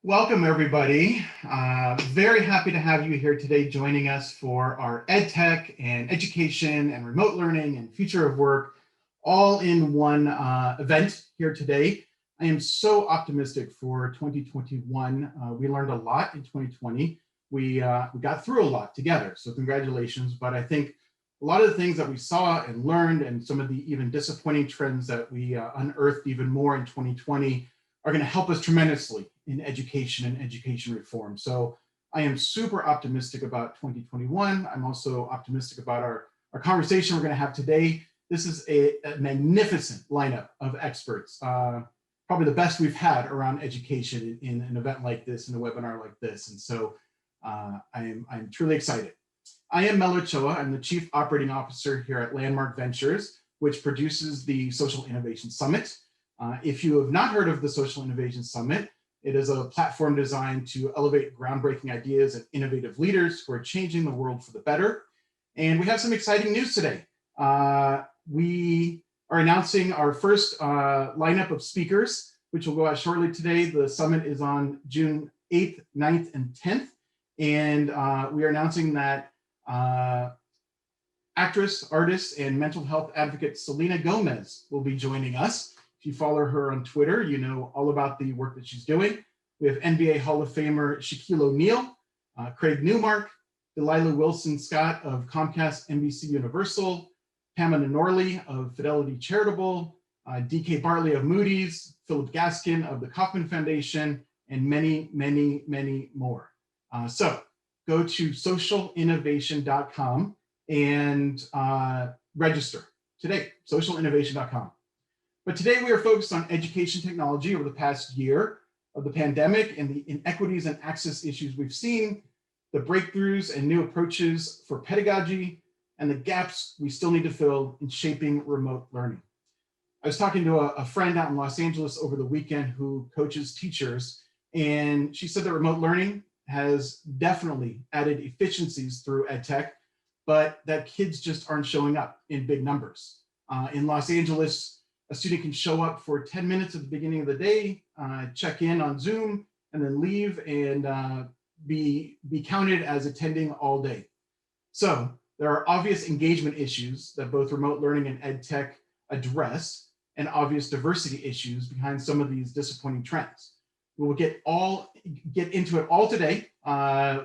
Welcome, everybody. Very happy to have you here today joining us for our EdTech and education and remote learning and future of work all in one event here today. I am so optimistic for 2021. We learned a lot in 2020. We got through a lot together, so congratulations. But I think a lot of the things that we saw and learned and some of the even disappointing trends that we unearthed even more in 2020 are going to help us tremendously in education and education reform. So I am super optimistic about 2021. I'm also optimistic about our conversation we're going to have today. This is a magnificent lineup of experts, probably the best we've had around education in an event like this, in a webinar like this. And so I'm truly excited. I am Melo Ochoa. I'm the Chief Operating Officer here at Landmark Ventures, which produces the Social Innovation Summit. If you have not heard of the Social Innovation Summit, it is a platform designed to elevate groundbreaking ideas and innovative leaders who are changing the world for the better. And we have some exciting news today. We are announcing our first lineup of speakers, which will go out shortly today. The summit is on June 8th, 9th, and 10th. And we are announcing that actress, artist, and mental health advocate Selena Gomez will be joining us. If you follow her on Twitter, you know all about the work that she's doing. We have NBA Hall of Famer Shaquille O'Neal, Craig Newmark, Delilah Wilson Scott of Comcast NBC Universal, Pamela Norley of Fidelity Charitable, DK Bartley of Moody's, Philip Gaskin of the Kauffman Foundation, and many, many, many more. So go to socialinnovation.com and register today, socialinnovation.com. But today we are focused on education technology over the past year of the pandemic and the inequities and access issues we've seen, the breakthroughs and new approaches for pedagogy, and the gaps we still need to fill in shaping remote learning. I was talking to a friend out in Los Angeles over the weekend who coaches teachers, and she said that remote learning has definitely added efficiencies through EdTech, but that kids just aren't showing up in big numbers. In Los Angeles, a student can show up for 10 minutes at the beginning of the day, check in on Zoom, and then leave and be counted as attending all day. So there are obvious engagement issues that both remote learning and EdTech address, and obvious diversity issues behind some of these disappointing trends. We will get into it all today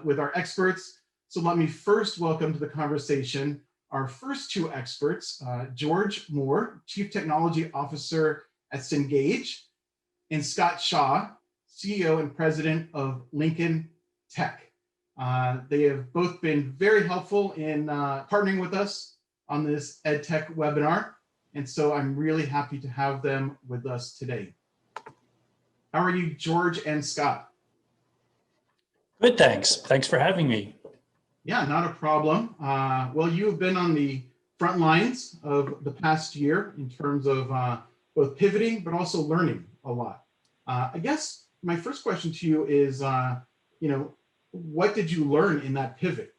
with our experts. So let me first welcome to the conversation our first two experts, George Moore, Chief Technology Officer at Cengage, and Scott Shaw, CEO and President of Lincoln Tech. They have both been very helpful in partnering with us on this EdTech webinar, and so I'm really happy to have them with us today. How are you, George and Scott? Good, thanks. Thanks for having me. Yeah, not a problem. Well, you have been on the front lines of the past year in terms of both pivoting, but also learning a lot. I guess my first question to you is, what did you learn in that pivot?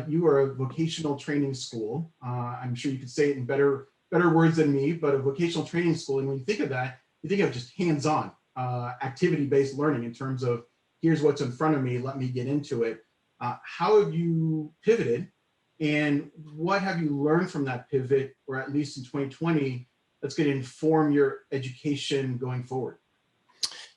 You are a vocational training school. I'm sure you could say it in better words than me, but a vocational training school. And when you think of that, you think of just hands-on activity-based learning in terms of, here's what's in front of me, let me get into it. How have you pivoted, and what have you learned from that pivot, or at least in 2020, that's going to inform your education going forward?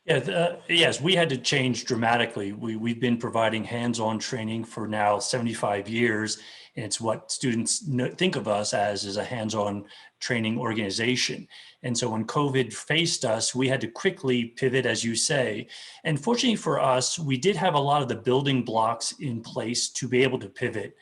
Yeah, yes, we had to change dramatically. We've been providing hands-on training for now 75 years, and it's what students think of us as a hands-on training organization. And so when COVID faced us, we had to quickly pivot, as you say. And fortunately for us, we did have a lot of the building blocks in place to be able to pivot.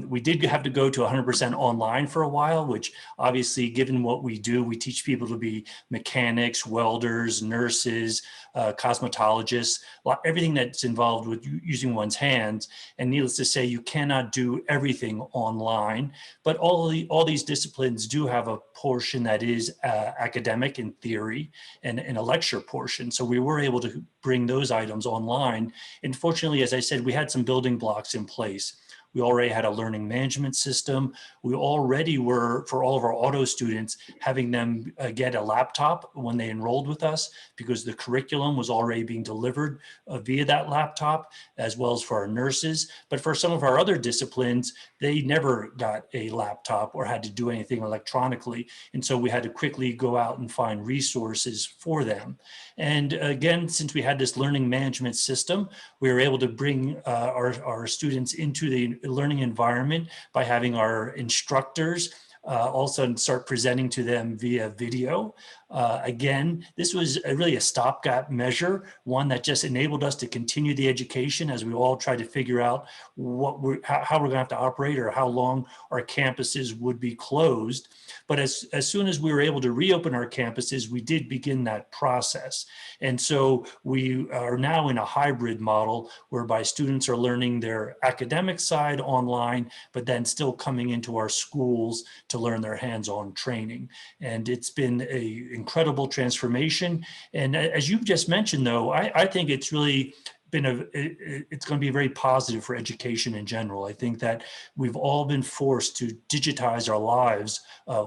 We did have to go to 100% online for a while, which obviously, given what we do, we teach people to be mechanics, welders, nurses, cosmetologists, everything that's involved with using one's hands. And needless to say, you cannot do everything online, but all these disciplines do have a portion that is academic in theory and a lecture portion. So we were able to bring those items online. And fortunately, as I said, we had some building blocks in place. We already had a learning management system. We already were, for all of our auto students, having them get a laptop when they enrolled with us, because the curriculum was already being delivered via that laptop, as well as for our nurses. But for some of our other disciplines, they never got a laptop or had to do anything electronically. And so we had to quickly go out and find resources for them. And again, since we had this learning management system, we were able to bring our students into the learning environment by having our instructors also start presenting to them via video. Again, this was really a stopgap measure, one that just enabled us to continue the education as we all tried to figure out how we're going to have to operate, or how long our campuses would be closed. But as soon as we were able to reopen our campuses, we did begin that process. And so we are now in a hybrid model whereby students are learning their academic side online, but then still coming into our schools to learn their hands-on training. And it's been an incredible transformation. And as you've just mentioned, though, I think it's really been it's going to be very positive for education in general. I think that we've all been forced to digitize our lives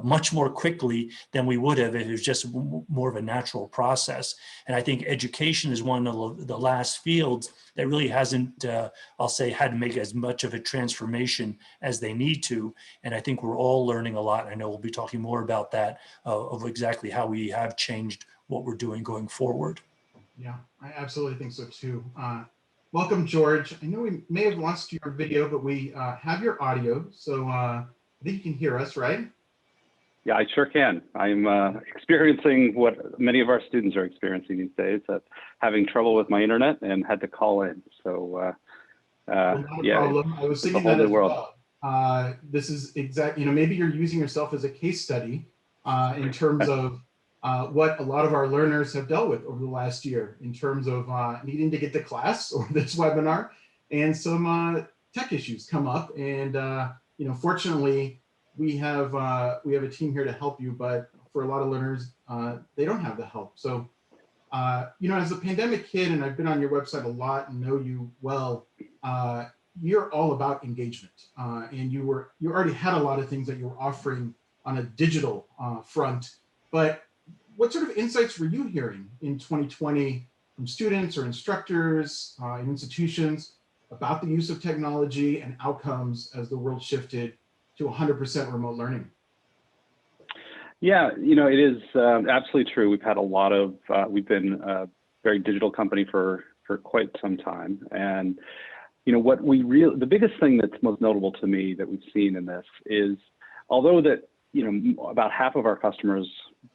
much more quickly than we would have if it was just more of a natural process. And I think education is one of the last fields that really hasn't, I'll say, had to make as much of a transformation as they need to. And I think we're all learning a lot. I know we'll be talking more about that, of exactly how we have changed what we're doing going forward. Yeah, I absolutely think so too. Welcome, George. I know we may have lost your video, but we have your audio. So I think you can hear us, right? Yeah, I sure can. I'm experiencing what many of our students are experiencing these days, having trouble with my internet and had to call in. So Well, not a yeah, problem. I was thinking that as well. This is maybe you're using yourself as a case study in terms of what a lot of our learners have dealt with over the last year in terms of needing to get to class or this webinar, and some tech issues come up. And fortunately, we have a team here to help you. But for a lot of learners, they don't have the help. So as a pandemic kid, and I've been on your website a lot and know you well, you're all about engagement, and you already had a lot of things that you were offering on a digital front, but what sort of insights were you hearing in 2020 from students or instructors in institutions about the use of technology and outcomes as the world shifted to 100% remote learning? Yeah, it is absolutely true. We've had a lot of, we've been a very digital company for quite some time. And, the biggest thing that's most notable to me that we've seen in this is, although that, about half of our customers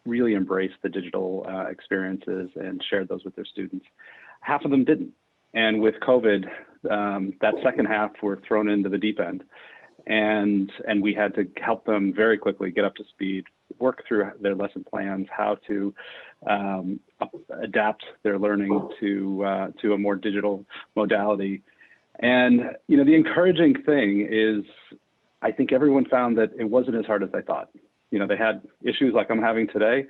really embraced the digital experiences and shared those with their students, half of them didn't. And with COVID, that second half were thrown into the deep end. And we had to help them very quickly get up to speed, work through their lesson plans, how to adapt their learning to a more digital modality. And, the encouraging thing is, I think everyone found that it wasn't as hard as they thought. They had issues like I'm having today,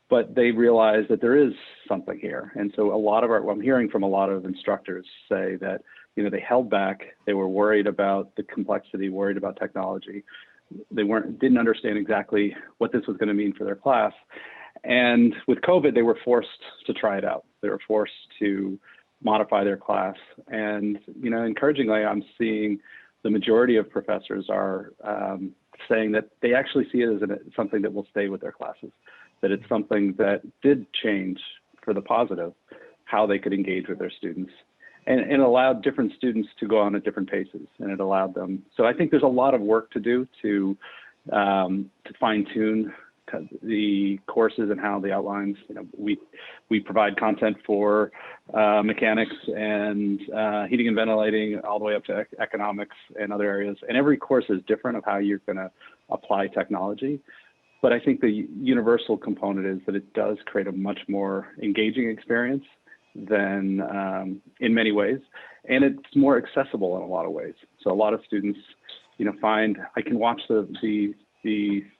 but they realized that there is something here. And so I'm hearing from a lot of instructors say that, they held back, they were worried about the complexity, worried about technology. They didn't understand exactly what this was going to mean for their class. And with COVID, they were forced to try it out. They were forced to modify their class. And, encouragingly, I'm seeing the majority of professors are saying that they actually see it as something that will stay with their classes, that it's something that did change for the positive, how they could engage with their students. And it allowed different students to go on at different paces, and it allowed them. So I think there's a lot of work to do to fine tune the courses and how the outlines. We provide content for mechanics and heating and ventilating, all the way up to economics and other areas. And every course is different of how you're going to apply technology. But I think the universal component is that it does create a much more engaging experience than in many ways, and it's more accessible in a lot of ways. So a lot of students, find I can watch the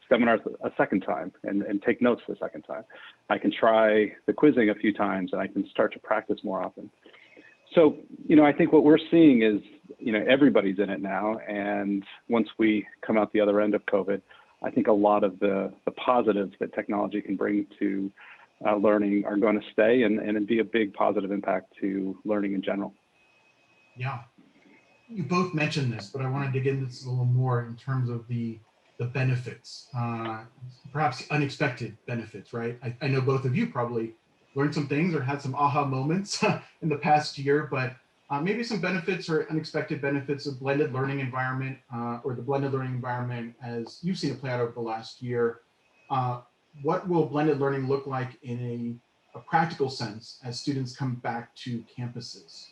seminars a second time and take notes the second time. I can try the quizzing a few times, and I can start to practice more often. So, I think what we're seeing is, everybody's in it now. And once we come out the other end of COVID, I think a lot of the positives that technology can bring to learning are going to stay and be a big positive impact to learning in general. Yeah. You both mentioned this, but I want to dig into this a little more in terms of the benefits, perhaps unexpected benefits, right? I know both of you probably learned some things or had some aha moments in the past year, but maybe some benefits or unexpected benefits of blended learning environment or the blended learning environment as you've seen it play out over the last year. What will blended learning look like in a practical sense as students come back to campuses?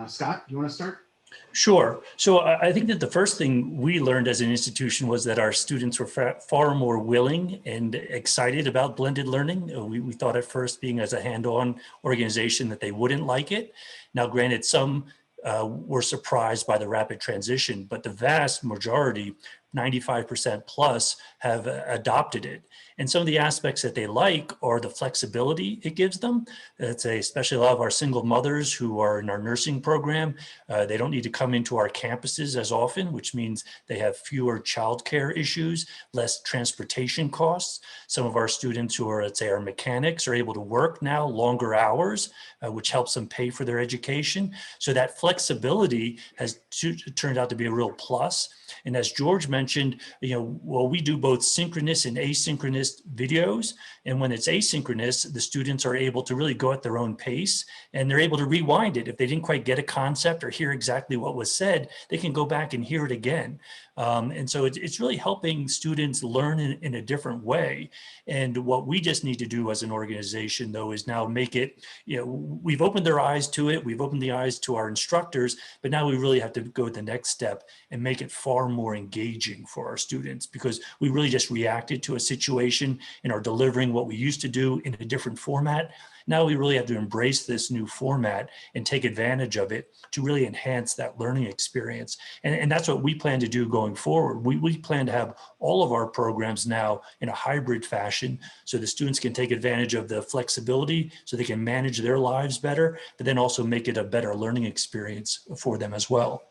Scott, do you want to start? Sure. So I think that the first thing we learned as an institution was that our students were far more willing and excited about blended learning. We thought at first, being as a hand-on organization, that they wouldn't like it. Now, granted, some were surprised by the rapid transition, but the vast majority, 95% plus, have adopted it. And some of the aspects that they like are the flexibility it gives them. Especially a lot of our single mothers who are in our nursing program, they don't need to come into our campuses as often, which means they have fewer childcare issues, less transportation costs. Some of our students who are, let's say, our mechanics are able to work now longer hours, which helps them pay for their education. So that flexibility has turned out to be a real plus. And as George mentioned, we do both synchronous and asynchronous videos. And when it's asynchronous, the students are able to really go at their own pace, and they're able to rewind it. If they didn't quite get a concept or hear exactly what was said, they can go back and hear it again. And so it's really helping students learn in a different way. And what we just need to do as an organization, though, is now make it, we've opened their eyes to it. We've opened the eyes to our instructors, but now we really have to go the next step and make it far more engaging for our students, because we really just reacted to a situation and are delivering what we used to do in a different format. Now we really have to embrace this new format and take advantage of it to really enhance that learning experience. And that's what we plan to do going forward. We plan to have all of our programs now in a hybrid fashion, so the students can take advantage of the flexibility so they can manage their lives better, but then also make it a better learning experience for them as well.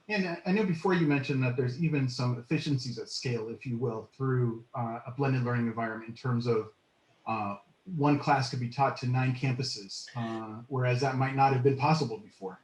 And I know before you mentioned that there's even some efficiencies at scale, if you will, through a blended learning environment in terms of one class could be taught to 9 campuses, whereas that might not have been possible before.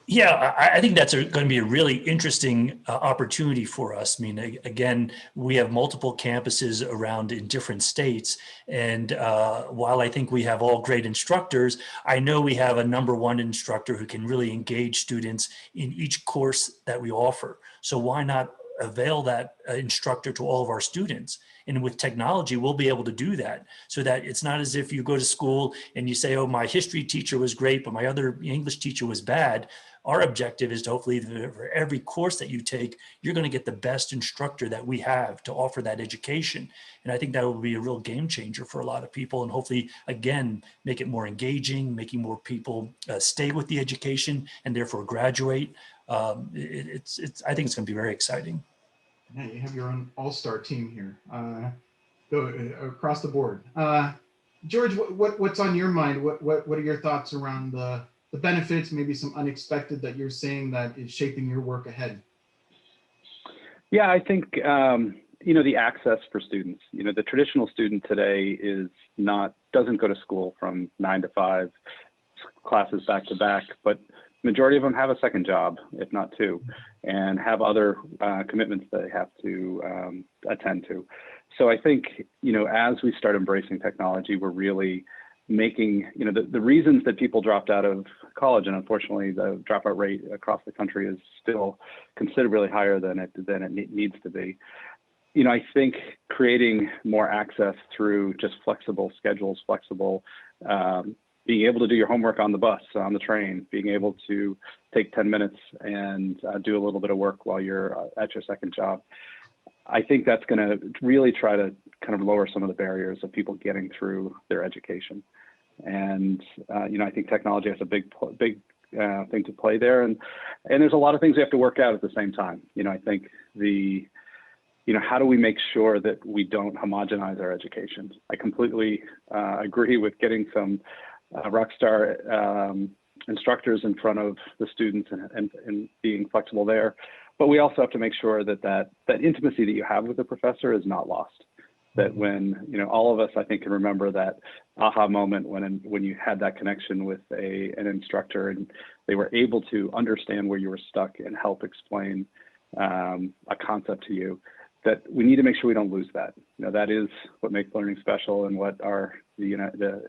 Yeah, I think that's going to be a really interesting opportunity for us. I mean, again, we have multiple campuses around in different states. And while I think we have all great instructors, I know we have a #1 instructor who can really engage students in each course that we offer. So why not avail that instructor to all of our students? And with technology, we'll be able to do that, so that it's not as if you go to school and you say, oh, my history teacher was great, but my other English teacher was bad. Our objective is to hopefully, for every course that you take, you're going to get the best instructor that we have to offer that education. And I think that will be a real game changer for a lot of people, and hopefully, again, make it more engaging, making more people stay with the education and therefore graduate. I think it's going to be very exciting. Yeah, you have your own all-star team here, go across the board. George, what's on your mind? What are your thoughts around the benefits, maybe some unexpected that you're seeing that is shaping your work ahead? Yeah, I think, the access for students. The traditional student today doesn't go to school from 9 to 5, classes back to back, but majority of them have a second job, if not 2, and have other commitments that they have to attend to. So I think, as we start embracing technology, we're really making, the reasons that people dropped out of college, and unfortunately the dropout rate across the country is still considerably higher than it needs to be. I think creating more access through just flexible schedules, being able to do your homework on the bus, on the train, being able to take 10 minutes and do a little bit of work while you're at your second job. I think that's going to really try to kind of lower some of the barriers of people getting through their education. And, I think technology has a big thing to play there. And there's a lot of things we have to work out at the same time. I think how do we make sure that we don't homogenize our education? I completely agree with getting some rockstar instructors in front of the students and being flexible there. But we also have to make sure that that intimacy that you have with the professor is not lost. That when, you know, all of us, I think, can remember that aha moment when you had that connection with an instructor and they were able to understand where you were stuck and help explain a concept to you, that we need to make sure we don't lose that. You know, that is what makes learning special, and what the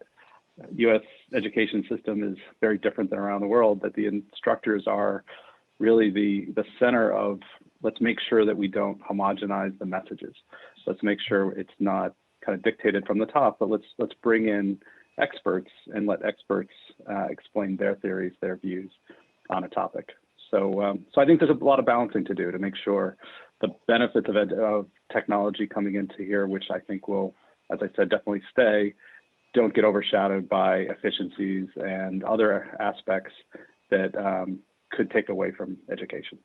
U.S. education system is very different than around the world, that the instructors are really the center of, let's make sure that we don't homogenize the messages. Let's make sure it's not kind of dictated from the top, but let's bring in experts and let experts explain their theories, their views on a topic. So I think there's a lot of balancing to do to make sure the benefits of technology coming into here, which I think will, as I said, definitely stay, don't get overshadowed by efficiencies and other aspects that could take away from education.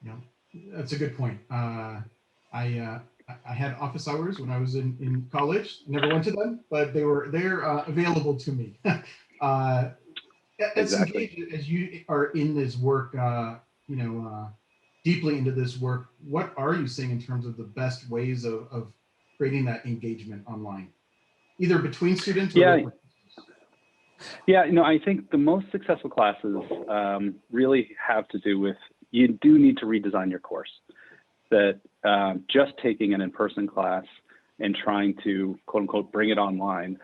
Yeah, that's a good point. I had office hours when I was in college. Never went to them, but they're available to me. Exactly. As you are in this work, deeply into this work, what are you seeing in terms of the best ways of creating that engagement online, either between students or with Yeah, you know, I think the most successful classes really have to do with, you do need to redesign your course. That just taking an in-person class and trying to, quote unquote, bring it online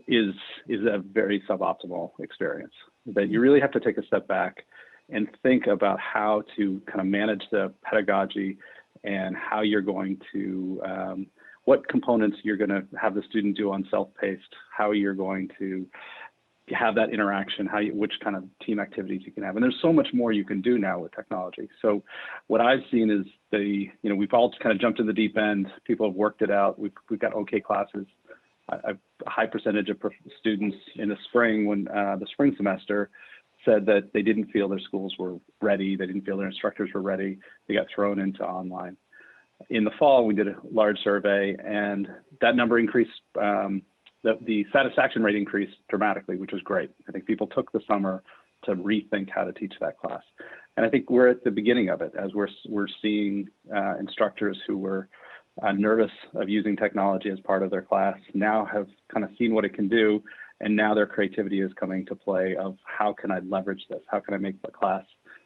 is a very suboptimal experience. That you really have to take a step back and think about how to kind of manage the pedagogy and how you're going to, what components you're going to have the student do on self-paced, how you're going to have that interaction, which kind of team activities you can have. And there's so much more you can do now with technology. So what I've seen is we've all kind of jumped in the deep end. People have worked it out. We've got okay classes. A high percentage of students in the spring, when the spring semester, said that they didn't feel their schools were ready. They didn't feel their instructors were ready. They got thrown into online. In the fall, we did a large survey, and that number increased. The satisfaction rate increased dramatically, which was great. I think people took the summer to rethink how to teach that class. And I think we're at the beginning of it, as we're seeing instructors who were nervous of using technology as part of their class now have kind of seen what it can do. And now their creativity is coming to play of, how can I leverage this? How can I make the class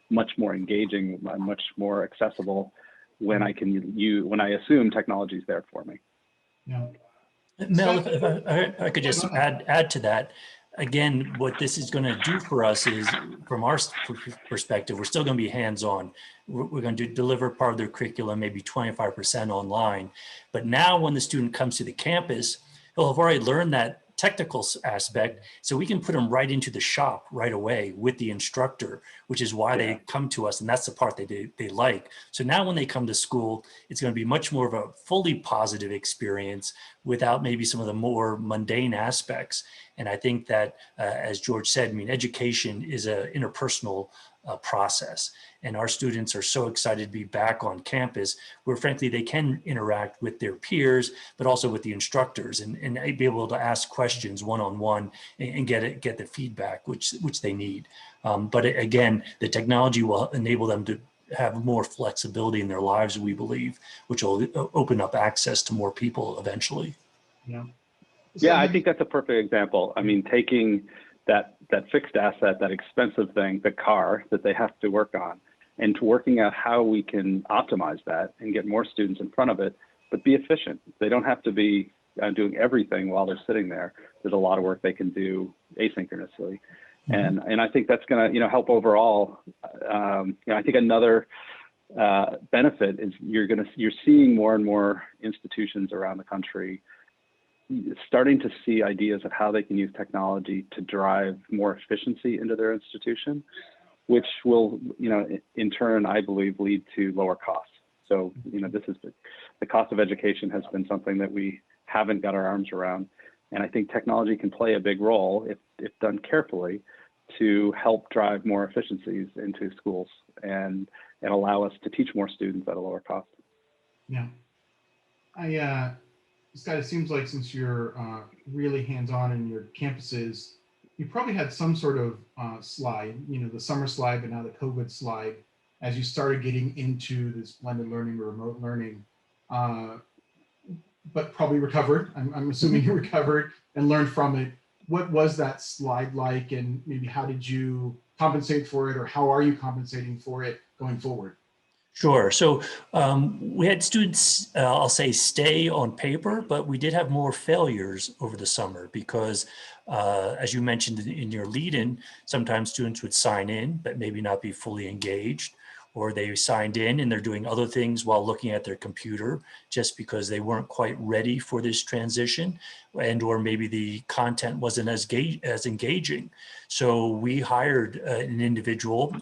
much more engaging, much more accessible when I assume technology is there for me? Yeah. Mel, if I could just add to that, again, what this is going to do for us is, from our perspective, we're still going to be hands-on. We're going to deliver part of their curriculum, maybe 25% online. But now when the student comes to the campus, he'll have already learned that technical aspect, so we can put them right into the shop right away with the instructor, which is why they come to us, and that's the part they like. So now when they come to school, it's going to be much more of a fully positive experience without maybe some of the more mundane aspects. And I think that, as George said, I mean, education is an interpersonal process. And our students are so excited to be back on campus, where frankly they can interact with their peers, but also with the instructors, and be able to ask questions one-on-one and get the feedback which they need. But again, the technology will enable them to have more flexibility in their lives, we believe, which will open up access to more people eventually. Yeah. Yeah, I think that's a perfect example. I mean, taking that fixed asset, that expensive thing, the car that they have to work on, and to working out how we can optimize that and get more students in front of it, but be efficient. They don't have to be doing everything while they're sitting there. There's a lot of work they can do asynchronously. Mm-hmm. And I think that's going to help overall. I think another benefit is you're seeing more and more institutions around the country starting to see ideas of how they can use technology to drive more efficiency into their institution, which will, in turn, I believe, lead to lower costs. So, this is the cost of education has been something that we haven't got our arms around. And I think technology can play a big role, if done carefully, to help drive more efficiencies into schools and allow us to teach more students at a lower cost. Yeah. Scott, it seems like since you're really hands-on in your campuses, you probably had some sort of slide, the summer slide, but now the COVID slide, as you started getting into this blended learning or remote learning, uh, but probably recovered. I'm assuming you recovered and learned from it. What was that slide like, and maybe how did you compensate for it, or how are you compensating for it going forward? Sure. So we had students, I'll say, stay on paper, but we did have more failures over the summer because, as you mentioned in your lead-in, sometimes students would sign in, but maybe not be fully engaged, or they signed in and they're doing other things while looking at their computer just because they weren't quite ready for this transition, and or maybe the content wasn't as engaging. So we hired an individual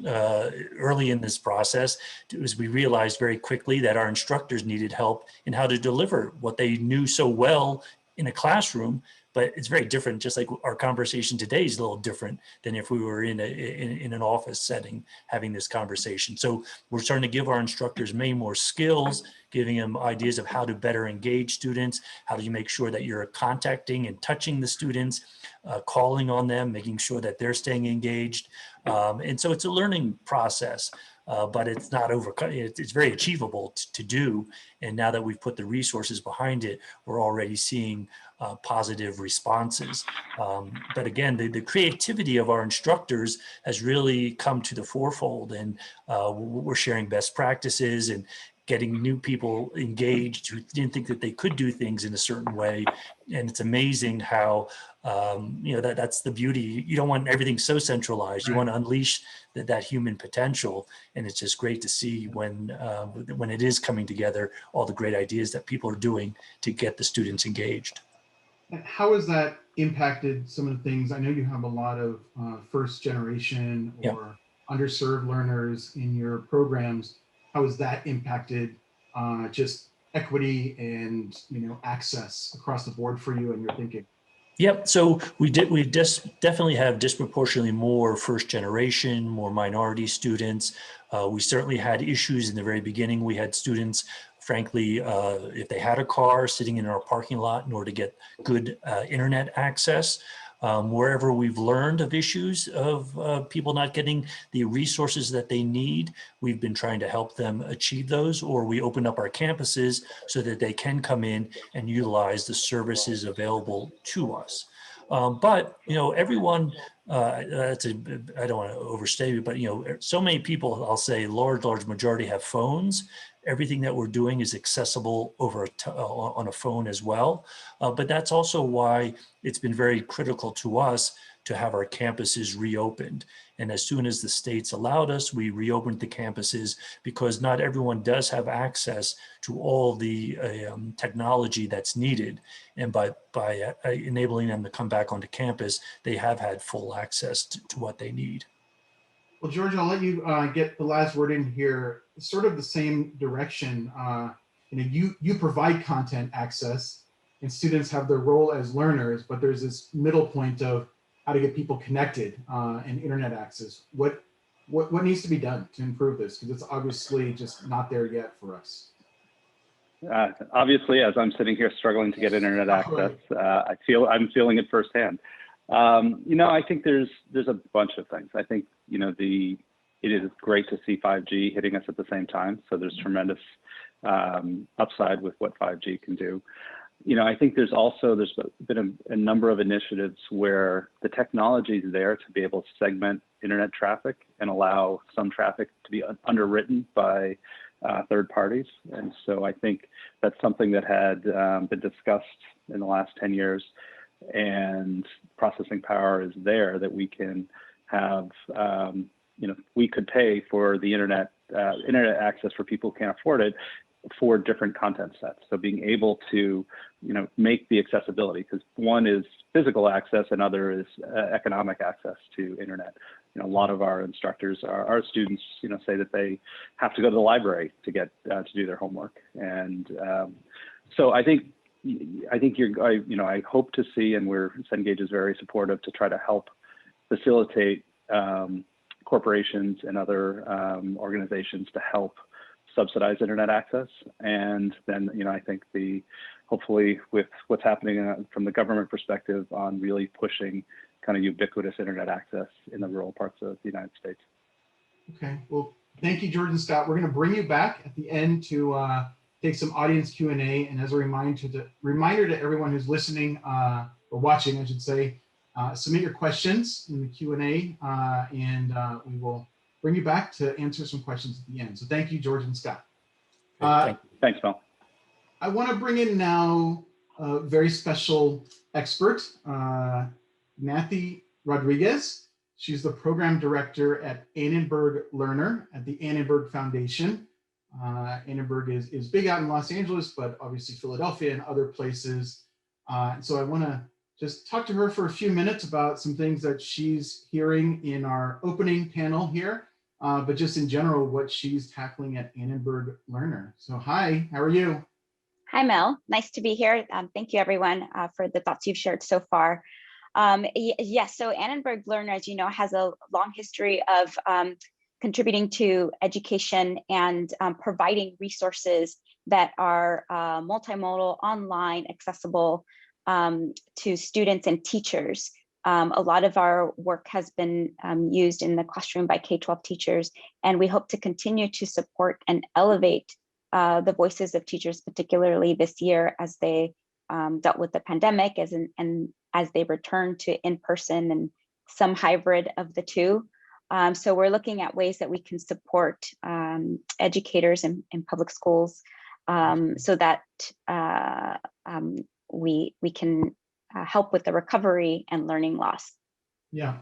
early in this process, as we realized very quickly that our instructors needed help in how to deliver what they knew so well in a classroom. But it's very different, just like our conversation today is a little different than if we were in an office setting having this conversation. So we're starting to give our instructors many more skills, giving them ideas of how to better engage students, how do you make sure that you're contacting and touching the students, calling on them, making sure that they're staying engaged. And so it's a learning process. But it's not it's very achievable to do. And now that we've put the resources behind it, we're already seeing positive responses. But again, the creativity of our instructors has really come to the forefold, and we're sharing best practices and getting new people engaged who didn't think that they could do things in a certain way. And it's amazing how, that's the beauty. You don't want everything so centralized. You want to unleash that human potential. And it's just great to see when it is coming together, all the great ideas that people are doing to get the students engaged. And how has that impacted some of the things? I know you have a lot of first generation or underserved learners in your programs. How has that impacted just equity and access across the board for you and your thinking? Yep. So we just definitely have disproportionately more first generation, more minority students. We certainly had issues in the very beginning. We had students, frankly, if they had a car, sitting in our parking lot in order to get good internet access. Wherever we've learned of issues of people not getting the resources that they need, we've been trying to help them achieve those, or we open up our campuses so that they can come in and utilize the services available to us. But everyone, I don't want to overstate it, but so many people, I'll say large majority have phones. Everything that we're doing is accessible on a phone as well. But that's also why it's been very critical to us to have our campuses reopened. And as soon as the states allowed us, we reopened the campuses, because not everyone does have access to all the technology that's needed. And by enabling them to come back onto campus, they have had full access to what they need. Well, George, I'll let you get the last word in here. Sort of the same direction. You provide content access, and students have their role as learners, but there's this middle point of how to get people connected and internet access. What needs to be done to improve this? Because it's obviously just not there yet for us. Obviously, as I'm sitting here struggling to get internet access, I'm feeling it firsthand. I think there's a bunch of things. I think it is great to see 5G hitting us at the same time. So there's tremendous upside with what 5G can do. I think there's been a number of initiatives where the technology is there to be able to segment internet traffic and allow some traffic to be underwritten by third parties. And so I think that's something that had been discussed in the last 10 years. And processing power is there that we can have, we could pay for the internet access for people who can't afford it for different content sets. So being able to, make the accessibility, because one is physical access and other is economic access to internet. A lot of our instructors, our students, say that they have to go to the library to get to do their homework. And so I hope to see, and Cengage is very supportive to try to help facilitate corporations and other organizations to help subsidize internet access. And then, I think hopefully with what's happening from the government perspective on really pushing kind of ubiquitous internet access in the rural parts of the United States. Okay, well, thank you, George and Scott. We're going to bring you back at the end to take some audience Q&A. And as a reminder to everyone who's listening or watching, I should say, submit your questions in the Q&A, and we will bring you back to answer some questions at the end. So thank you, George and Scott. Thanks, Mel. I want to bring in now a very special expert, Nathy Rodriguez. She's the program director at Annenberg Learner at the Annenberg Foundation. Annenberg is big out in Los Angeles, but obviously Philadelphia and other places. So I want to just talk to her for a few minutes about some things that she's hearing in our opening panel here, but just in general, what she's tackling at Annenberg Learner. So hi, how are you? Hi, Mel. Nice to be here. Thank you, everyone, for the thoughts you've shared so far. Yes, so Annenberg Learner, as you know, has a long history of contributing to education and providing resources that are multimodal, online, accessible to students and teachers. A lot of our work has been used in the classroom by K-12 teachers, and we hope to continue to support and elevate the voices of teachers, particularly this year as they dealt with the pandemic and as they return to in-person and some hybrid of the two. So we're looking at ways that we can support educators in public schools so that we can help with the recovery and learning loss. Yeah,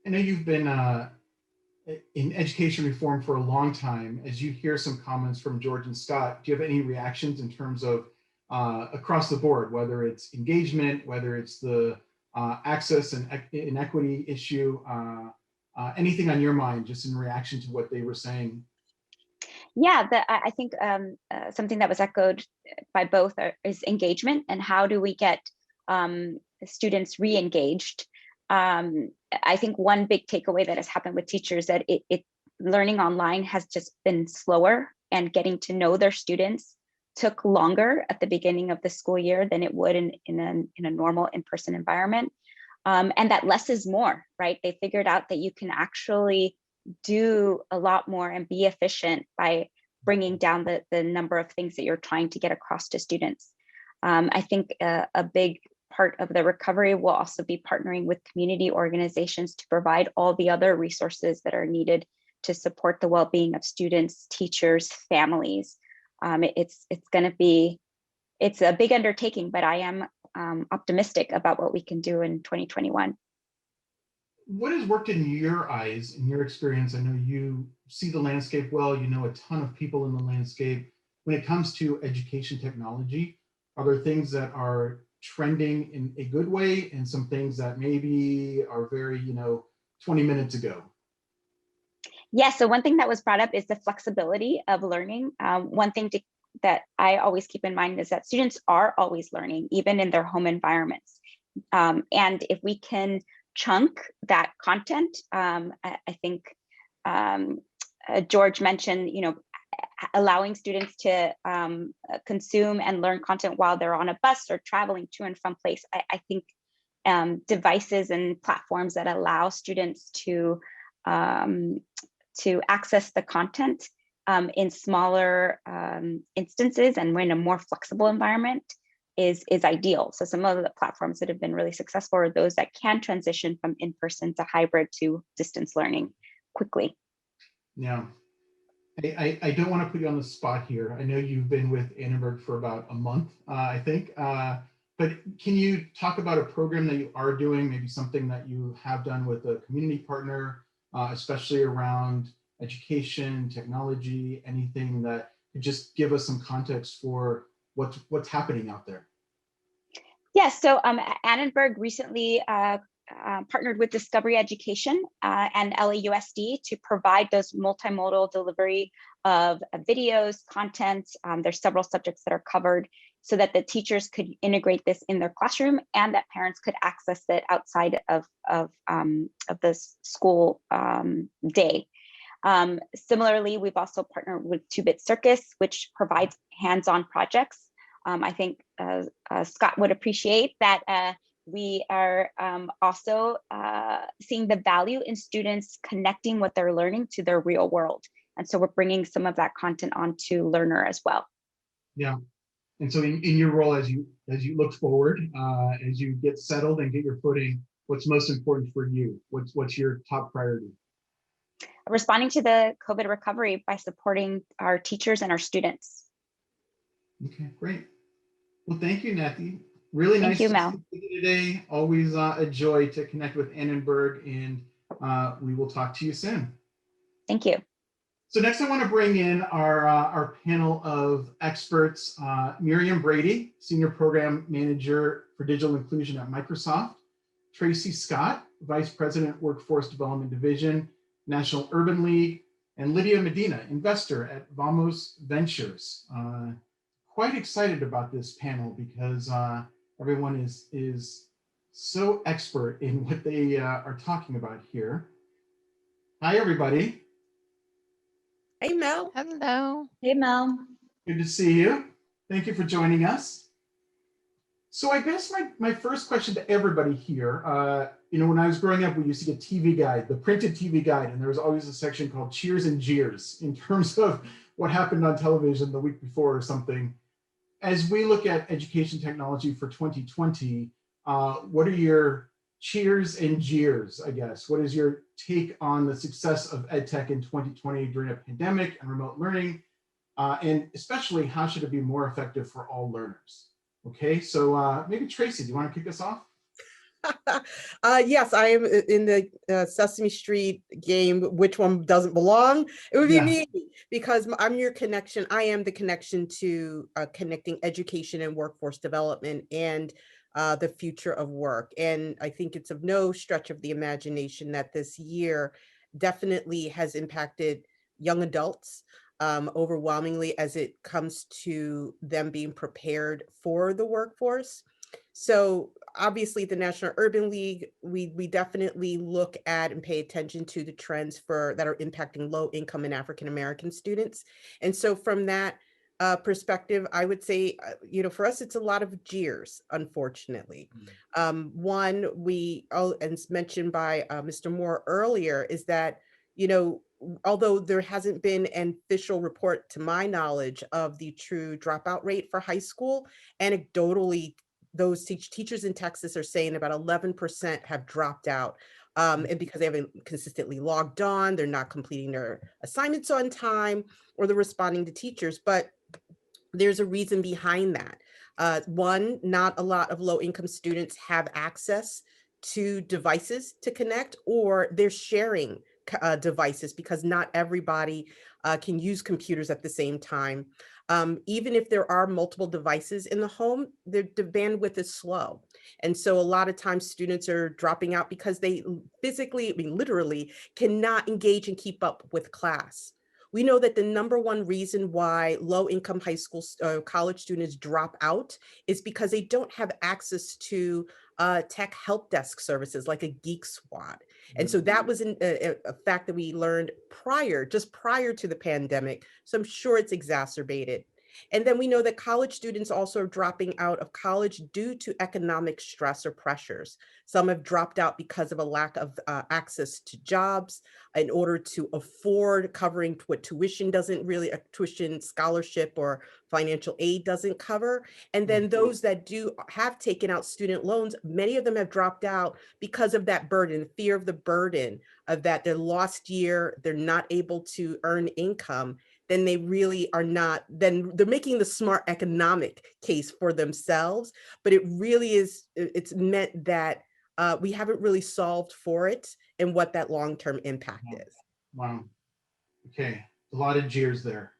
I know you've been in education reform for a long time. As you hear some comments from George and Scott, do you have any reactions in terms of across the board, whether it's engagement, whether it's the access and inequity issue, anything on your mind just in reaction to what they were saying? Yeah, I think something that was echoed by both is engagement, and how do we get students re-engaged. I think one big takeaway that has happened with teachers that learning online has just been slower, and getting to know their students took longer at the beginning of the school year than it would in a normal in-person environment. And that less is more, right? They figured out that you can actually do a lot more and be efficient by bringing down the number of things that you're trying to get across to students. I think a big part of the recovery will also be partnering with community organizations to provide all the other resources that are needed to support the well-being of students, teachers, families. It's a big undertaking, but I am optimistic about what we can do in 2021. What has worked in your eyes, in your experience? I know you see the landscape well, you know a ton of people in the landscape. When it comes to education technology, are there things that are trending in a good way and some things that maybe are very, 20 minutes ago? Yeah, so one thing that was brought up is the flexibility of learning. One thing that I always keep in mind is that students are always learning, even in their home environments. And if we can chunk that content, I think George mentioned, allowing students to consume and learn content while they're on a bus or traveling to and from place. I think devices and platforms that allow students to access the content in smaller instances and in a more flexible environment is ideal. So some of the platforms that have been really successful are those that can transition from in-person to hybrid to distance learning quickly. Yeah. I don't want to put you on the spot here. I know you've been with Annenberg for about a month, I think. But can you talk about a program that you are doing, maybe something that you have done with a community partner, especially around education, technology, anything that could just give us some context for what's happening out there? Yes, so Annenberg recently partnered with Discovery Education and LAUSD to provide those multimodal delivery of videos, content. There's several subjects that are covered so that the teachers could integrate this in their classroom and that parents could access it outside of the school day. Similarly, we've also partnered with 2-Bit Circus, which provides hands-on projects. I think Scott would appreciate that we are also seeing the value in students connecting what they're learning to their real world. And so we're bringing some of that content onto Learner as well. Yeah. And so in your role, as you look forward, as you get settled and get your footing, what's most important for you? What's your top priority? Responding to the COVID recovery by supporting our teachers and our students. Okay, great. Well, thank you, Nathy. Really nice Thank you, to Mel. see you today. Always a joy to connect with Annenberg, and we will talk to you soon. Thank you. So next I want to bring in our panel of experts, Miriam Brady, Senior Program Manager for Digital Inclusion at Microsoft, Traci Scott, Vice President, Workforce Development Division, National Urban League, and Lydia Medina, Investor at Vamos Ventures. Quite excited about this panel because everyone is so expert in what they are talking about here. Hi, everybody. Hey, Mel. Hello. Hey, Mel. Good to see you. Thank you for joining us. So I guess my first question to everybody here, when I was growing up, we used to get TV Guide, the printed TV Guide, and there was always a section called Cheers and Jeers in terms of what happened on television the week before or something. As we look at education technology for 2020, what are your cheers and jeers, I guess? What is your take on the success of EdTech in 2020 during a pandemic and remote learning? And especially, how should it be more effective for all learners? Okay, so maybe Traci, do you want to kick us off? Yes, I am in the Sesame Street game, which one doesn't belong? It would be me, because I'm your connection. I am the connection to connecting education and workforce development and the future of work. And I think it's of no stretch of the imagination that this year definitely has impacted young adults overwhelmingly as it comes to them being prepared for the workforce. So obviously the National Urban League, we definitely look at and pay attention to the trends that are impacting low income and African American students. And so from that perspective, I would say, for us, it's a lot of jeers, unfortunately. One, and mentioned by Mr. Moore earlier, is that, although there hasn't been an official report to my knowledge of the true dropout rate for high school, anecdotally, those teachers in Texas are saying about 11% have dropped out. And because they haven't consistently logged on, they're not completing their assignments on time, or they're responding to teachers. But there's a reason behind that. One, not a lot of low-income students have access to devices to connect, or they're sharing devices because not everybody can use computers at the same time. Even if there are multiple devices in the home, the bandwidth is slow. And so a lot of times students are dropping out because they physically, literally cannot engage and keep up with class. We know that the number one reason why low-income high school, college students drop out is because they don't have access to tech help desk services like a Geek Squad. And so that was a fact that we learned just prior to the pandemic. So I'm sure it's exacerbated. And then we know that college students also are dropping out of college due to economic stress or pressures. Some have dropped out because of a lack of access to jobs in order to afford covering what tuition tuition scholarship or financial aid doesn't cover. And then those that do have taken out student loans, many of them have dropped out because of that burden, fear of the burden of that their lost year, they're not able to earn income. Then they really are not, then they're making the smart economic case for themselves, but it really is, it's meant that we haven't really solved for it and what that long-term impact is. Wow. Okay, a lot of jeers there.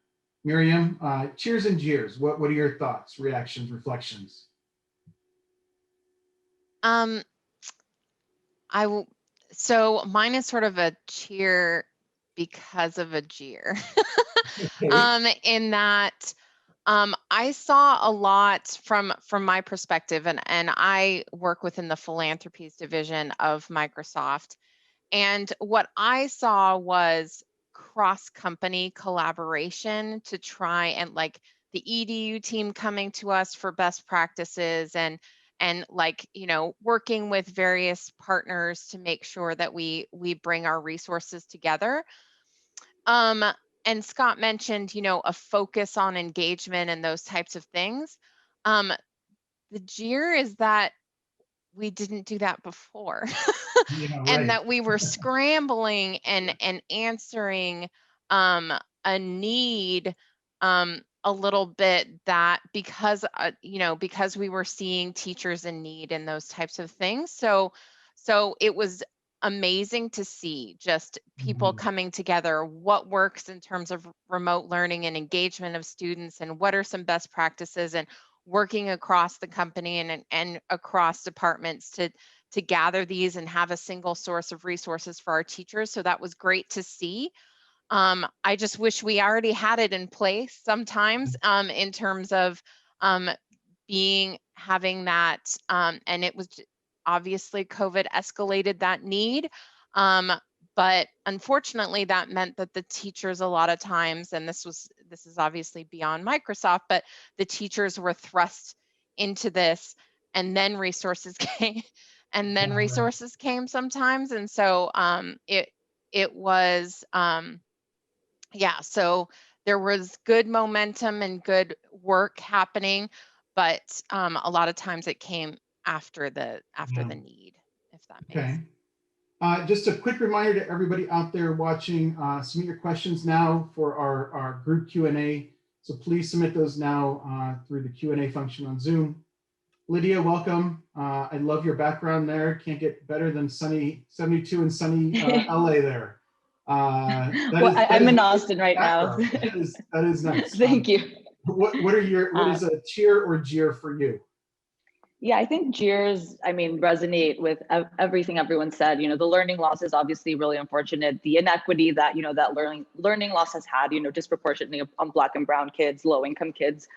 Miriam, cheers and jeers. What are your thoughts, reactions, reflections? So mine is sort of a cheer because of a jeer. Okay. In that I saw a lot from my perspective, and I work within the philanthropies division of Microsoft. And what I saw was cross-company collaboration to try and, like, the EDU team coming to us for best practices, and and like, working with various partners to make sure that we bring our resources together. And Scott mentioned, a focus on engagement and those types of things. The jeer is that we didn't do that before. Yeah, And right. that we were scrambling and answering a need a little bit, that because because we were seeing teachers in need and those types of things. So it was amazing to see just people Mhm. coming together, what works in terms of remote learning and engagement of students, and what are some best practices, and working across the company and across departments to gather these and have a single source of resources for our teachers. So that was great to see. I just wish we already had it in place sometimes, in terms of having that, and it was obviously COVID escalated that need. But unfortunately, that meant that the teachers a lot of times, and this is obviously beyond Microsoft, but the teachers were thrust into this, and then resources came, and then Yeah, right. resources came sometimes. And so it was, yeah, so there was good momentum and good work happening, but a lot of times it came after the Yeah. need, if that makes Okay. sense. Just a quick reminder to everybody out there watching, submit your questions now for our group Q&A. So please submit those now through the Q&A function on Zoom. Lydia, welcome. I love your background there. Can't get better than sunny 72 and sunny LA there. Well, I'm in Austin right now. That is nice. Thank you. What is a cheer or jeer for you? Yeah, I think jeers, resonate with everything everyone said. The learning loss is obviously really unfortunate. The inequity that, that learning loss has had, disproportionately on Black and brown kids, low income kids.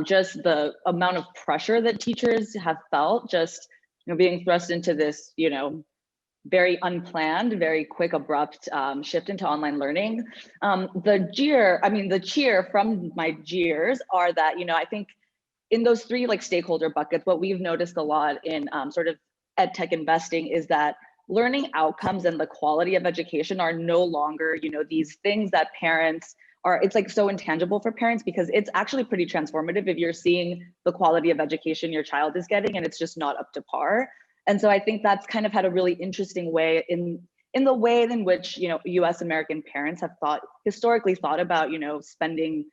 Just the amount of pressure that teachers have felt, just, being thrust into this, very unplanned, very quick, abrupt shift into online learning. The cheer from my jeers are that, I think in those three stakeholder buckets, what we've noticed a lot in sort of EdTech investing is that learning outcomes and the quality of education are no longer, these things that parents are, it's so intangible for parents, because it's actually pretty transformative if you're seeing the quality of education your child is getting and it's just not up to par. And so I think that's kind of had a really interesting way in the way in which, US American parents have historically thought about, spending,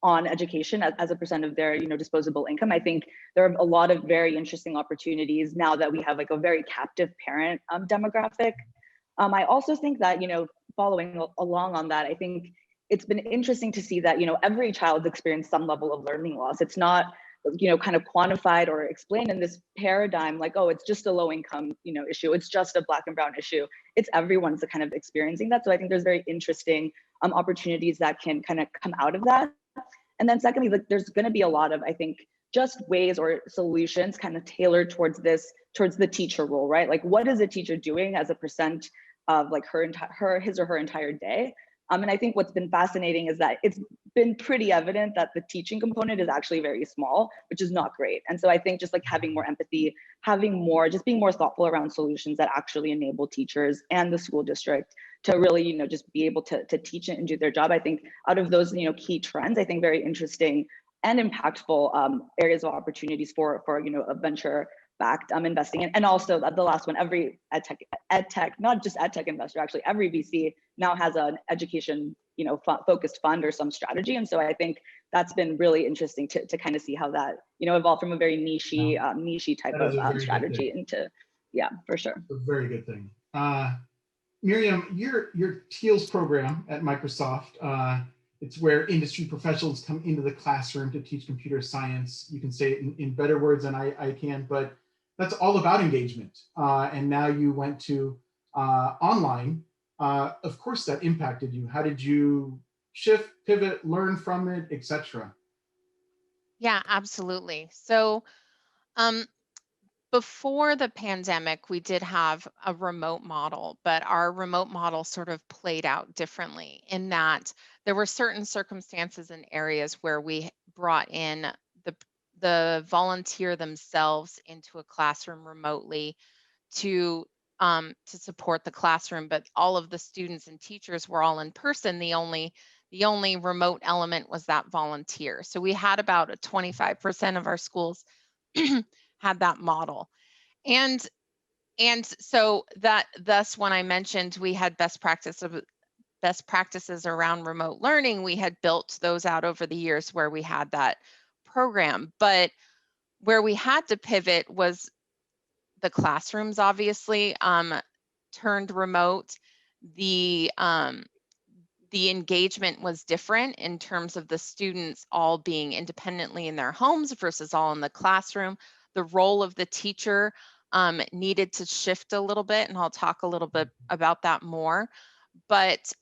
on education as a percent of their, disposable income. I think there are a lot of very interesting opportunities now that we have a very captive parent demographic. I also think that, following along on that, I think it's been interesting to see that, every child's experienced some level of learning loss. It's not, kind of quantified or explained in this paradigm, like, oh, it's just a low income, issue. It's just a Black and brown issue. It's everyone's kind of experiencing that. So I think there's very interesting opportunities that can kind of come out of that. And then secondly, there's going to be a lot of, I think, just ways or solutions kind of tailored towards the teacher role, right? Like, what is a teacher doing as a percent of his or her entire day? And I think what's been fascinating is that it's been pretty evident that the teaching component is actually very small, which is not great. And so I think just having more empathy, just being more thoughtful around solutions that actually enable teachers and the school district to really, just be able to teach it and do their job. I think out of those, key trends, I think very interesting and impactful areas of opportunities for a venture-backed investing in. And also the last one, every EdTech, not just EdTech investor, actually every VC now has an education, focused fund or some strategy. And so I think that's been really interesting to kind of see how that, evolved from a very niche type of strategy into, yeah, for sure. A very good thing. Miriam, your TEALS program at Microsoft, it's where industry professionals come into the classroom to teach computer science. You can say it in better words than I can, but that's all about engagement. And now you went to online. Of course, that impacted you. How did you shift, pivot, learn from it, etc.? Yeah, absolutely. So before the pandemic, we did have a remote model, but our remote model sort of played out differently in that there were certain circumstances and areas where we brought in volunteer themselves into a classroom remotely to support the classroom, but all of the students and teachers were all in person. The only remote element was that volunteer. So we had about 25% of our schools had that model. And so that thus when I mentioned we had best practices around remote learning, we had built those out over the years where we had that program. But where we had to pivot was the classrooms obviously turned remote. The engagement was different in terms of the students all being independently in their homes versus all in the classroom. The role of the teacher needed to shift a little bit, and I'll talk a little bit about that more. But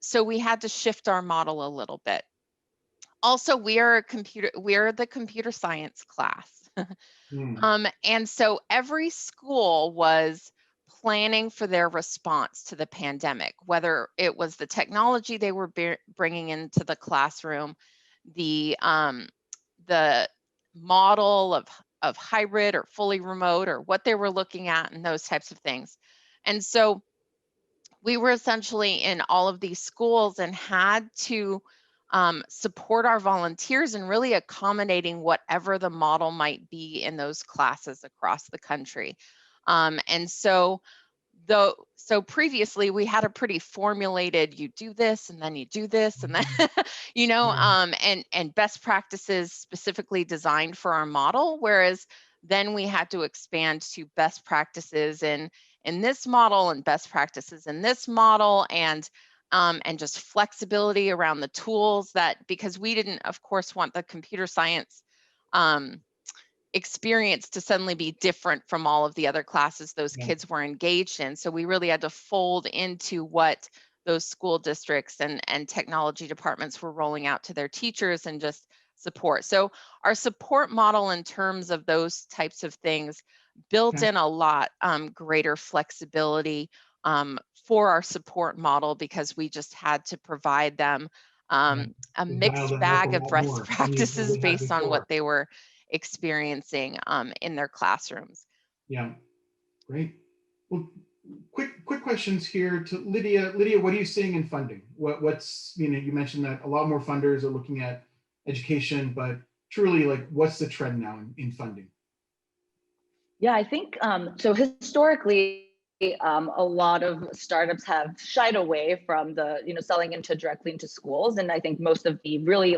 so we had to shift our model a little bit. Also, we are the computer science class. And so every school was planning for their response to the pandemic, whether it was the technology they were bringing into the classroom, the model of hybrid or fully remote, or what they were looking at, and those types of things. And so we were essentially in all of these schools and had to support our volunteers and really accommodating whatever the model might be in those classes across the country. And so previously we had a pretty formulated, you do this and then you do this and then, you know, and best practices specifically designed for our model. Whereas then we had to expand to best practices in this model and best practices in this model, and just flexibility around the tools, that because we didn't, of course, want the computer science experience to suddenly be different from all of the other classes those kids were engaged in. So we really had to fold into what those school districts and technology departments were rolling out to their teachers and just support. So our support model in terms of those types of things built in a lot greater flexibility for our support model, because we just had to provide them a mixed bag of best practices based on what they were experiencing in their classrooms. Yeah, great. Well, quick questions here to Lydia. Lydia, what are you seeing in funding? What's, you know, you mentioned that a lot more funders are looking at education, but truly, like, what's the trend now in funding? Yeah, I think so. Historically, a lot of startups have shied away from selling directly into schools, and I think most of the really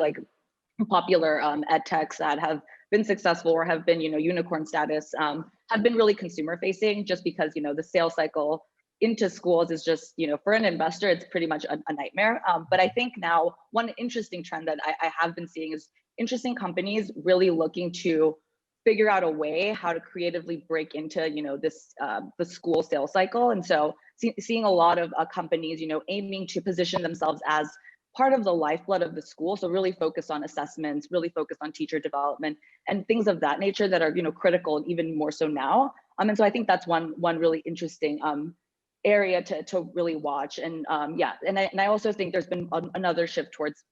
popular ed techs that have been successful or have been unicorn status have been really consumer facing, just because the sales cycle into schools is just for an investor it's pretty much a nightmare. But I think now one interesting trend that I have been seeing is interesting companies really looking to figure out a way how to creatively break into this the school sales cycle. And so seeing a lot of companies aiming to position themselves as part of the lifeblood of the school. So really focus on assessments, really focus on teacher development and things of that nature that are critical, and even more so now. And so I think that's one really interesting area to really watch. And yeah, and I also think there's been another shift towards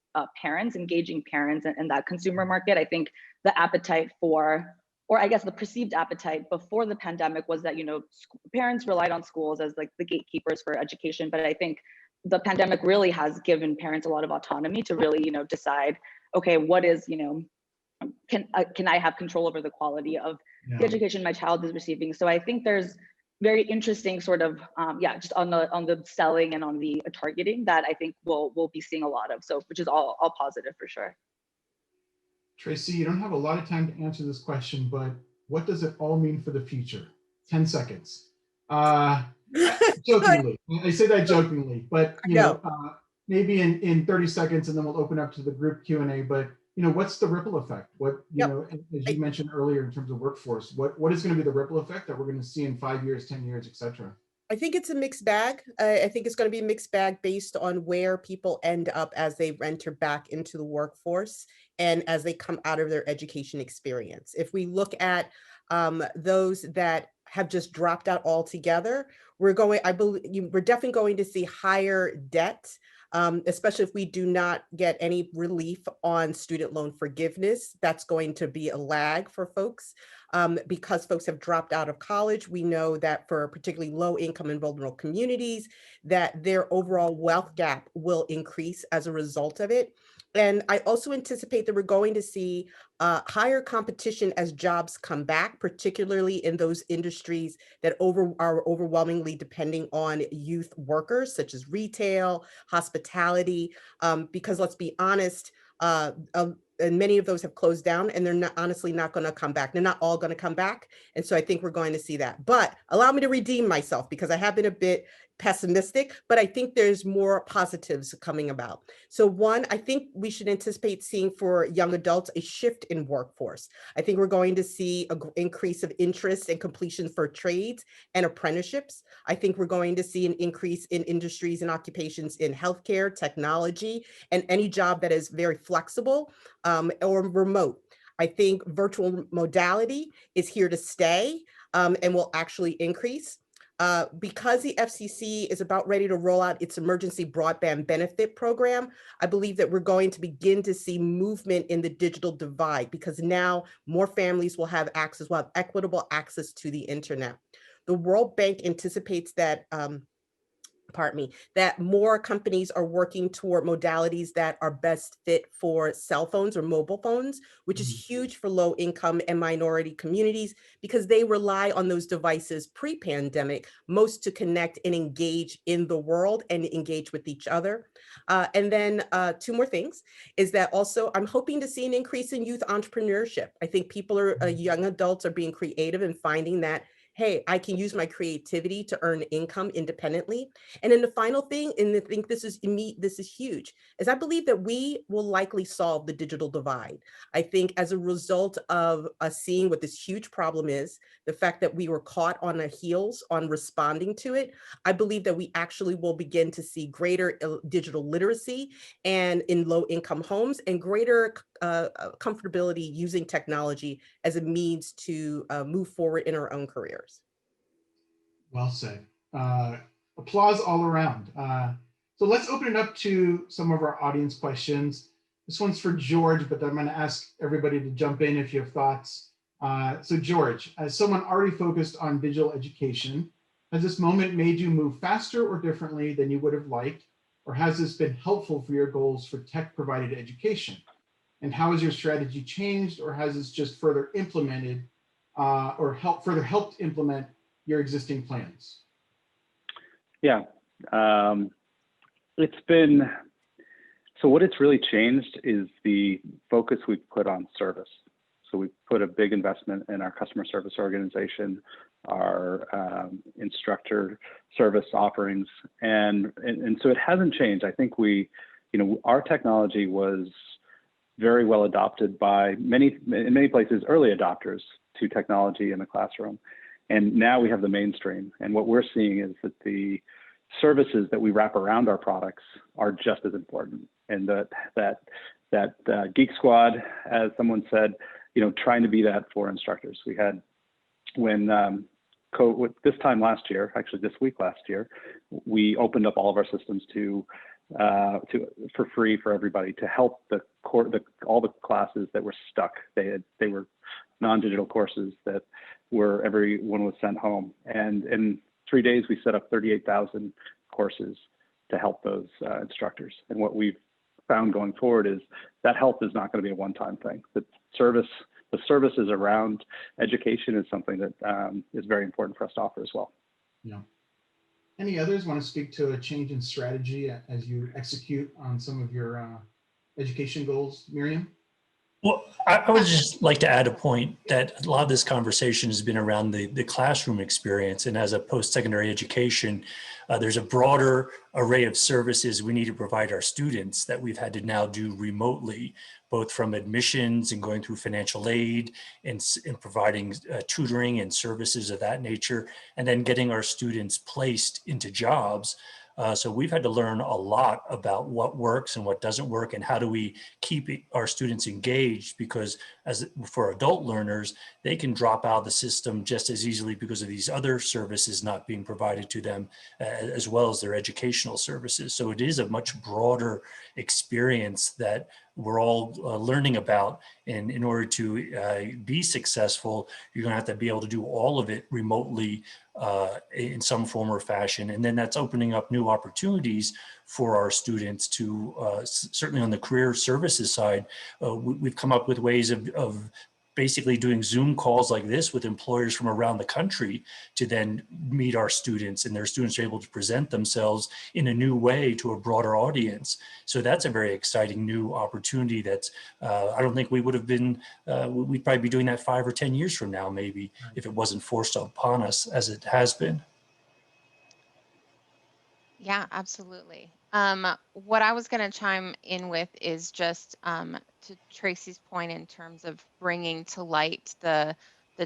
parents, engaging parents and that consumer market. I think the appetite for, or I guess the perceived appetite before the pandemic was that parents relied on schools as like the gatekeepers for education. But I think the pandemic really has given parents a lot of autonomy to really decide, okay, what is can I have control over the quality of the education my child is receiving. So I think there's very interesting sort of just on the selling and on the targeting that I think we'll be seeing a lot of, so which is all positive for sure. Traci, you don't have a lot of time to answer this question, but what does it all mean for the future? 10 seconds. Jokingly, I say that jokingly, but maybe in 30 seconds, and then we'll open up to the group Q&A. But what's the ripple effect? What as you mentioned earlier in terms of workforce, what is going to be the ripple effect that we're going to see in 5 years, 10 years, etc.? I think it's a mixed bag. I think it's going to be a mixed bag based on where people end up as they enter back into the workforce and as they come out of their education experience. If we look at those that have just dropped out altogether, I believe we're definitely going to see higher debt especially if we do not get any relief on student loan forgiveness. That's going to be a lag for folks. Because folks have dropped out of college, we know that for particularly low income and vulnerable communities, that their overall wealth gap will increase as a result of it. And I also anticipate that we're going to see higher competition as jobs come back, particularly in those industries that are overwhelmingly depending on youth workers, such as retail, hospitality, because let's be honest, and many of those have closed down, and they're not, honestly not going to come back. They're not all going to come back. And so I think we're going to see that. But allow me to redeem myself, because I have been a bit pessimistic, but I think there's more positives coming about. So one, I think we should anticipate seeing for young adults a shift in workforce. I think we're going to see an increase of interest and completion for trades and apprenticeships. I think we're going to see an increase in industries and occupations in healthcare, technology, and any job that is very flexible or remote. I think virtual modality is here to stay and will actually increase. Because the FCC is about ready to roll out its emergency broadband benefit program, I believe that we're going to begin to see movement in the digital divide, because now more families will have access, will have equitable access to the internet. The World Bank anticipates that that more companies are working toward modalities that are best fit for cell phones or mobile phones, which is huge for low income and minority communities, because they rely on those devices pre-pandemic most to connect and engage in the world and engage with each other. And then two more things is that also I'm hoping to see an increase in youth entrepreneurship. I think people are, young adults are being creative and finding that, hey, I can use my creativity to earn income independently. And then the final thing, and I think this is huge, is I believe that we will likely solve the digital divide. I think as a result of us seeing what this huge problem is, the fact that we were caught on our heels on responding to it, I believe that we actually will begin to see greater digital literacy and in low income homes, and greater comfortability using technology as a means to move forward in our own careers. Well said. Applause all around. So let's open it up to some of our audience questions. This one's for George, but I'm going to ask everybody to jump in if you have thoughts. So George, as someone already focused on digital education, has this moment made you move faster or differently than you would have liked? Or has this been helpful for your goals for tech-provided education? And how has your strategy changed, or has this just further implemented or further helped implement your existing plans? Yeah, it's been, so what it's really changed is the focus we've put on service. So we've put a big investment in our customer service organization, our instructor service offerings, and so it hasn't changed. I think our technology was very well adopted by in many places, early adopters to technology in the classroom. And now we have the mainstream. And what we're seeing is that the services that we wrap around our products are just as important. And that Geek Squad, as someone said, trying to be that for instructors. We had, when this time last year, actually this week last year, we opened up all of our systems for free for everybody, to help all the classes that were stuck. They were non-digital courses that everyone was sent home. And in 3 days, we set up 38,000 courses to help those instructors. And what we've found going forward is that help is not going to be a one-time thing. The services around education is something that is very important for us to offer as well. Yeah. Any others want to speak to a change in strategy as you execute on some of your education goals, Miriam? Well, I would just like to add a point that a lot of this conversation has been around the classroom experience. And as a post-secondary education, there's a broader array of services we need to provide our students that we've had to now do remotely, both from admissions and going through financial aid and providing tutoring and services of that nature, and then getting our students placed into jobs. So we've had to learn a lot about what works and what doesn't work, and how do we keep our students engaged, because for adult learners, they can drop out of the system just as easily because of these other services not being provided to them, as well as their educational services. So it is a much broader experience that we're all learning about. And in order to be successful, you're going to have to be able to do all of it remotely in some form or fashion. And then that's opening up new opportunities for our students to, certainly on the career services side, we've come up with ways of basically doing Zoom calls like this with employers from around the country to then meet our students, and their students are able to present themselves in a new way to a broader audience. So that's a very exciting new opportunity that's, I don't think we would have been, we'd probably be doing that 5 or 10 years from now, maybe, if it wasn't forced upon us as it has been. Yeah, absolutely. What I was going to chime in with is just to Tracy's point in terms of bringing to light the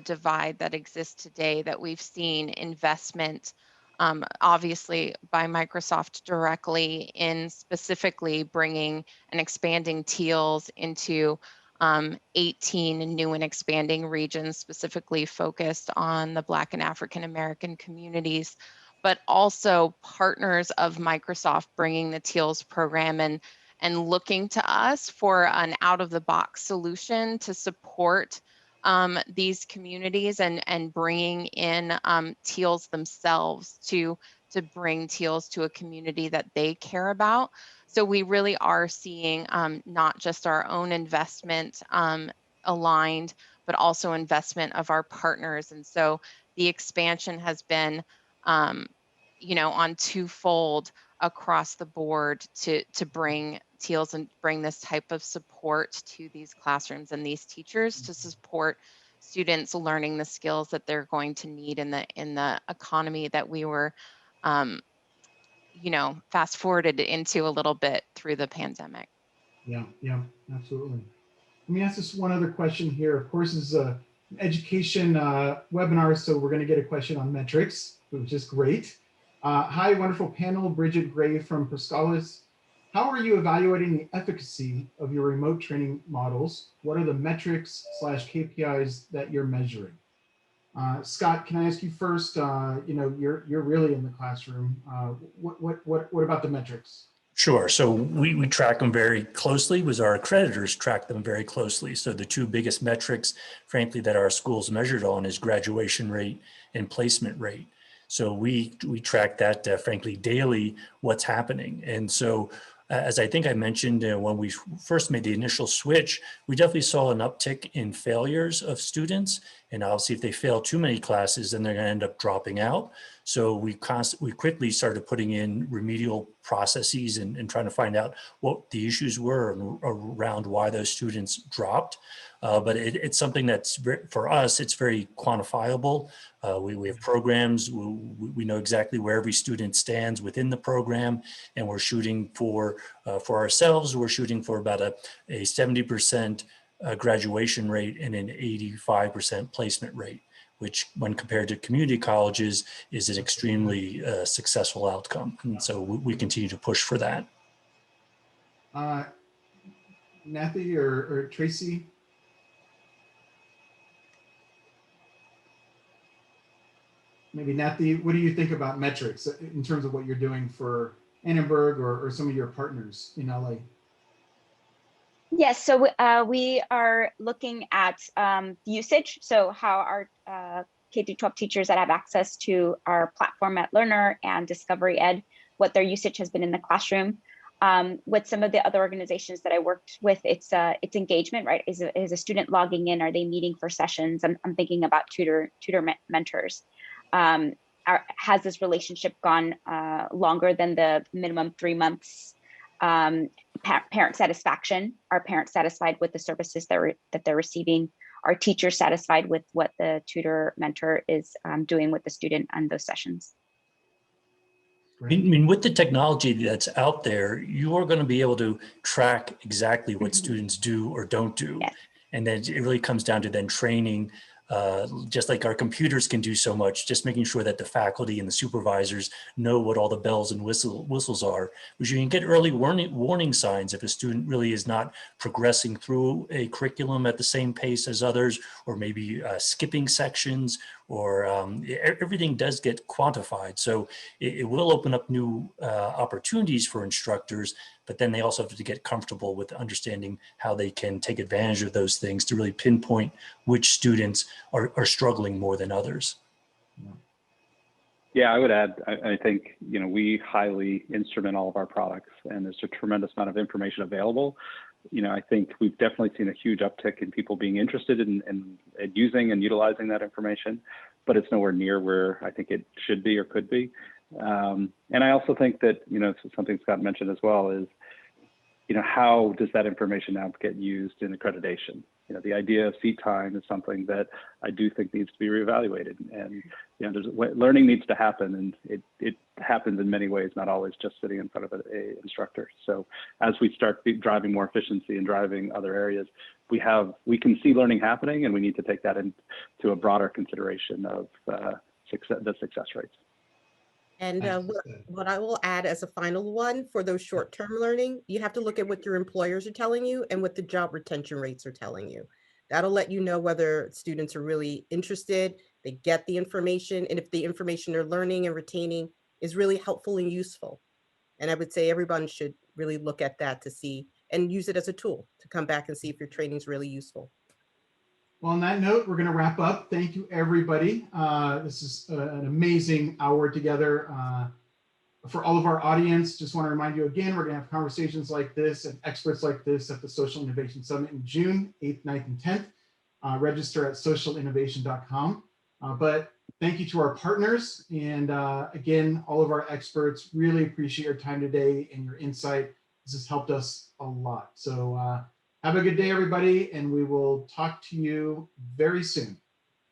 divide that exists today, that we've seen investment, obviously by Microsoft directly in specifically bringing and expanding TEALS into 18 new and expanding regions, specifically focused on the Black and African American communities, but also partners of Microsoft bringing the TEALS program and looking to us for an out-of-the-box solution to support these communities and bringing in TEALS themselves to bring TEALS to a community that they care about. So we really are seeing not just our own investment aligned, but also investment of our partners. And so the expansion has been on twofold across the board to bring TEALS and bring this type of support to these classrooms and these teachers to support students learning the skills that they're going to need in the economy that we were fast forwarded into a little bit through the pandemic. Yeah, absolutely. Let me ask this one other question here. Of course, this is an education webinar, so we're going to get a question on metrics, which is great. Hi, wonderful panel. Bridget Gray from Proscalis. How are you evaluating the efficacy of your remote training models? What are the metrics / KPIs that you're measuring? Scott, can I ask you first? You're really in the classroom. What about the metrics? Sure. So we track them very closely, as our accreditors track them very closely. So the two biggest metrics, frankly, that our schools measured on is graduation rate and placement rate. So we track that, frankly, daily, what's happening. And so as I think I mentioned when we first made the initial switch, we definitely saw an uptick in failures of students. And obviously, if they fail too many classes, then they're going to end up dropping out. So we quickly started putting in remedial processes and trying to find out what the issues were around why those students dropped. But it's something that's, for us, it's very quantifiable. We have programs, we know exactly where every student stands within the program, and we're shooting for ourselves, we're shooting for about a 70% graduation rate and an 85% placement rate, which when compared to community colleges is an extremely successful outcome. And so we continue to push for that. Nathy or Traci? Maybe Nathy, what do you think about metrics in terms of what you're doing for Annenberg or some of your partners in LA? Yes, so we are looking at usage. So how our K-12 teachers that have access to our platform at Learner and Discovery Ed, what their usage has been in the classroom. With some of the other organizations that I worked with, it's engagement, right? Is a student logging in? Are they meeting for sessions? I'm thinking about tutor mentors. Has this relationship gone longer than the minimum 3 months? Parent satisfaction. Are parents satisfied with the services that they're receiving? Are teachers satisfied with what the tutor mentor is doing with the student on those sessions? I mean, with the technology that's out there, you are going to be able to track exactly what students do or don't do. Yes. And then it really comes down to then training just like our computers can do so much, just making sure that the faculty and the supervisors know what all the bells and whistles are, which you can get early warning signs if a student really is not progressing through a curriculum at the same pace as others, or maybe skipping sections, or everything does get quantified. So it will open up new opportunities for instructors, but then they also have to get comfortable with understanding how they can take advantage of those things to really pinpoint which students are struggling more than others. Yeah, I would add, I think, we highly instrument all of our products, and there's a tremendous amount of information available. I think we've definitely seen a huge uptick in people being interested in using and utilizing that information, but it's nowhere near where I think it should be or could be. And I also think that, something Scott mentioned as well is, how does that information now get used in accreditation? The idea of seat time is something that I do think needs to be reevaluated. And, learning needs to happen, and it happens in many ways, not always just sitting in front of an instructor. So as we start driving more efficiency and driving other areas, we can see learning happening, and we need to take that into a broader consideration of the success rates. And what I will add as a final one for those short-term learning, you have to look at what your employers are telling you and what the job retention rates are telling you. That'll let you know whether students are really interested, they get the information, and if the information they're learning and retaining is really helpful and useful. And I would say everyone should really look at that to see and use it as a tool to come back and see if your training is really useful. Well, on that note, we're going to wrap up. Thank you, everybody. This is an amazing hour together. For all of our audience, just want to remind you again, we're going to have conversations like this and experts like this at the Social Innovation Summit in June 8th, 9th, and 10th. Register at socialinnovation.com. But thank you to our partners. And again, all of our experts, really appreciate your time today and your insight. This has helped us a lot. So have a good day, everybody, and we will talk to you very soon.